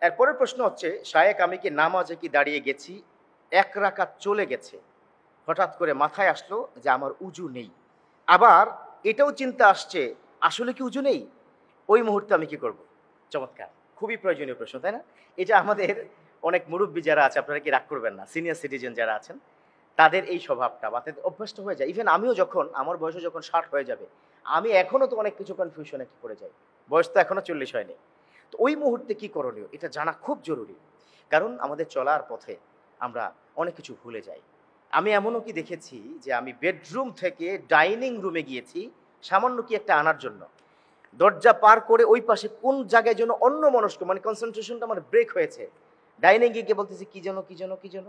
এরপরের প্রশ্ন হচ্ছে, শায়েক আমি কি নামাজে কি দাঁড়িয়ে গেছি, এক রাকাত চলে গেছে, হঠাৎ করে মাথায় আসলো যে আমার উজু নেই, আবার এটাও চিন্তা আসছে আসলে কি উজু নেই, ওই মুহূর্তে আমি কি করব? চমৎকার, খুবই প্রয়োজনীয় প্রশ্ন, তাই না? এটা আমাদের অনেক মুরব্বী যারা আছে, আপনারা কি রাগ করবেন না, সিনিয়র সিটিজেন যারা আছেন, তাদের এই স্বভাবটা বা তাদের অভ্যস্ত হয়ে যায়। ইভেন আমিও যখন আমার বয়সে যখন 60 হয়ে যাবে, আমি এখনো তো অনেক কিছু কনফিউশনে কি করে যাই, বয়স তো এখনো 40 হয়নি। তো ওই মুহূর্তে কি করণীয় এটা জানা খুব জরুরি, কারণ আমাদের চলার পথে আমরা অনেক কিছু ভুলে যাই। আমি এমনও কি দেখেছি যে আমি বেডরুম থেকে ডাইনিং রুমে গিয়েছি সামান্য কি একটা আনার জন্য, দরজা পার করে ওই পাশে কোন জায়গায় যেন অন্য মনস্ক, মানে কনসেন্ট্রেশনটা আমার ব্রেক হয়েছে, ডাইনিং গিয়ে বলতেছি কি যেন কি যেন কি যেন।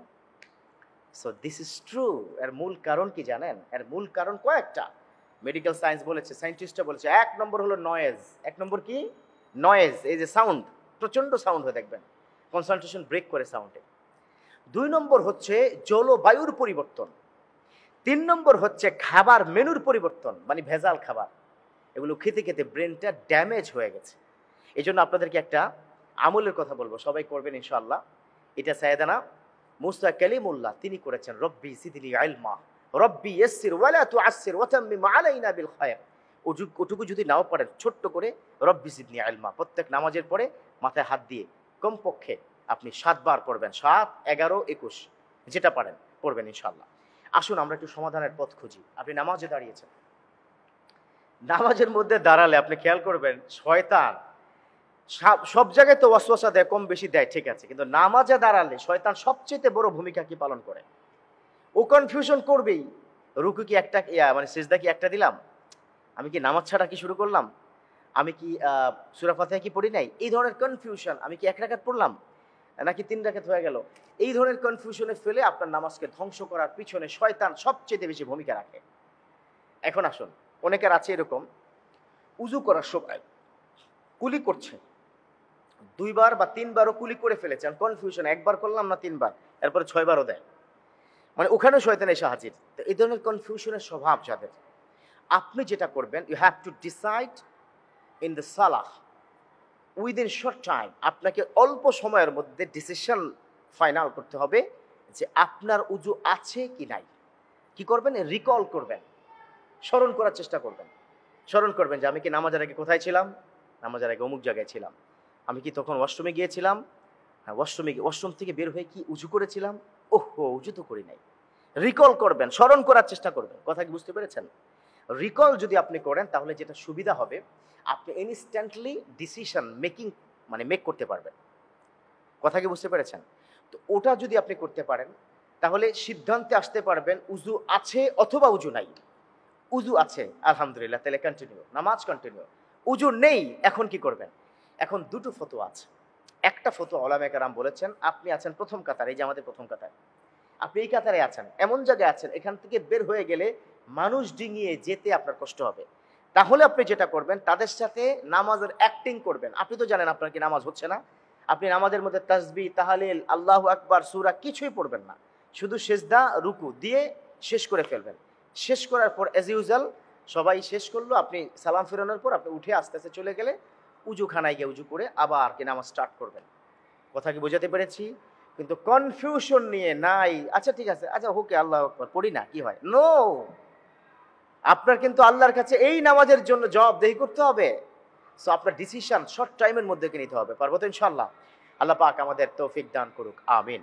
So this is true. এর মূল কারণ কি জানেন? এর মূল কারণ কয়েকটা। মেডিকেল সায়েন্স বলেছে, সায়েন্টিস্টরা বলেছে, এক নম্বর হলো নয়েজ। এক নম্বর কি? নয়েজ, এই যে সাউন্ড, প্রচন্ড সাউন্ড হয়ে দেখবেন, কনসেন্ট্রেশন ব্রেক করে সাউন্ডে। 2 নম্বর হচ্ছে জলবায়ুর পরিবর্তন। 3 নম্বর হচ্ছে খাবার মেনুর পরিবর্তন, মানে ভেজাল খাবার, এগুলো খেতে খেতে ব্রেনটা ড্যামেজ হয়ে গেছে। এই জন্য আপনাদেরকে একটা আমলের কথা বলবো, সবাই করবেন ইনশাআল্লাহ। এটা সাইয়েদানা মুসা কালিমুল্লাহ তিনি করেছেন, রব্বি জিদনি ইলমা, রব্বি ইয়াসসির ওয়ালা তুআসসির ওয়াতাম্মিম আলাইনা বিল খায়র। ওটুকু যদি নাও পারেন, ছোট্ট করে রব্বি জিদনি ইলমা প্রত্যেক নামাজের পরে মাথায় হাত দিয়ে কমপক্ষে আপনি 7 বার পড়বেন, 7, 11, 21 যেটা পারেন পড়বেন ইনশাআল্লাহ। আসুন আমরা একটু সমাধানের পথ খুঁজি। আপনি নামাজে দাঁড়িয়েছেন, নামাজের মধ্যে দাঁড়ালে আপনি খেয়াল করবেন শয়তান সব জায়গায় তো ওয়াসওয়াসা দেয়, কম বেশি দেয়, ঠিক আছে, কিন্তু নামাজে দাঁড়ালে শয়তান সবচেয়ে বড় ভূমিকা কি পালন করে? ও কনফিউশন করবেই, রুকু কি একটা, মানে সিজদা কি একটা দিলাম, আমি কি নামাজ ছাড়া কি শুরু করলাম, আমি কি সূরা ফাতিহা কি পড়ি নাই, এই ধরনের কনফিউশন, আমি কি 1 রাকাত পড়লাম নাকি 3 রাকাত হয়ে গেল, এই ধরনের কনফিউশনে ফেলে আপনার নামাজকে ধ্বংস করার পিছনে শয়তান সবচেয়ে বেশি ভূমিকা রাখে। এখন আসুন, অনেকের আছে এরকম, উজু করার সময় কুলি করছে, 2 বার বা 3 বারও কুলি করে ফেলেছেন, কনফিউশন, 1 বার করলাম না 3 বার, এরপরে 6 বারও দেয়, মানে ওখানে শয়তান এসে হাজির। তো এই ধরনের কনফিউশনের স্বভাব যাদের, আপনি যেটা করবেন, you have to decide in the সালাহ উইদিন শর্ট টাইম। আপনাকে অল্প সময়ের মধ্যে ডিসিশন ফাইনাল করতে হবে যে আপনার উজু আছে কি নাই। কি করবেন? রিকল করবেন, স্মরণ করার চেষ্টা করবেন। স্মরণ করবেন যে আমি কি নামাজের আগে কোথায় ছিলাম, নামাজের আগে অমুক জায়গায় ছিলাম, আমি কি তখন ওয়াশরুমে গিয়েছিলাম, হ্যাঁ ওয়াশরুম থেকে বের হয়ে কি উজু করেছিলাম, ওহো উজু তো করি নাই। রিকল করবেন, স্মরণ করার চেষ্টা করবেন। কথা কি বুঝতে পেরেছেন? রিকল যদি আপনি করেন তাহলে যেটা সুবিধা হবে, আপনি ইনস্ট্যান্টলি ডিসিশন মেকিং মানে মেক করতে পারবেন। কথা কি বুঝতে পেরেছেন? তো ওটা যদি আপনি করতে পারেন তাহলে সিদ্ধান্তে আসতে পারবেন উজু আছে অথবা উজু নাই। উজু আছে, আলহামদুলিল্লাহ, তাহলে কন্টিনিউ, নামাজ কন্টিনিউ। উজু নেই, এখন কি করবেন? এখন দুটো ফতোয়া আছে। একটা ফতোয়া উলামায়ে কেরাম বলেছেন, আপনি আছেন প্রথম কাতারে, এই যে আমাদের প্রথম কাতার, আপনি এই কাতারে আছেন, এমন জায়গায় আছেন এখান থেকে বের হয়ে গেলে মানুষ ডিঙিয়ে যেতে আপনার কষ্ট হবে, তাহলে আপনি যেটা করবেন তাদের সাথে নামাজের অ্যাক্টিং করবেন। আপনি তো জানেন আপনার কি নামাজ হচ্ছে না, আপনি নামাজের মধ্যে তাসবিহ, তাহলিল, আল্লাহু আকবার, সূরা কিছুই পড়বেন না, শুধু সিজদা রুকু দিয়ে শেষ করে ফেলবেন। শেষ করার পর অ্যাজ ইউজুয়াল সবাই শেষ করলো, আপনি সালাম ফেরানোর পর আপনি উঠে আস্তে আস্তে চলে গেলে উজুখানায় গিয়ে উজু করে আবার কি নামাজ স্টার্ট করবেন। কথা কি বোঝাতে পেরেছি? কিন্তু কনফিউশন নিয়ে নাই, আচ্ছা ঠিক আছে, আচ্ছা ওকে আল্লাহু আকবার পড়ি না কি হয়, নো, আপনার কিন্তু আল্লাহর কাছে এই নামাজের জন্য জবাবদেহি করতে হবে। সো আপনার ডিসিশন শর্ট টাইমের মধ্যে নিতে হবে। পারবো তো ইনশাআল্লাহ? আল্লাহ পাক আমাদের তৌফিক দান করুক, আমিন।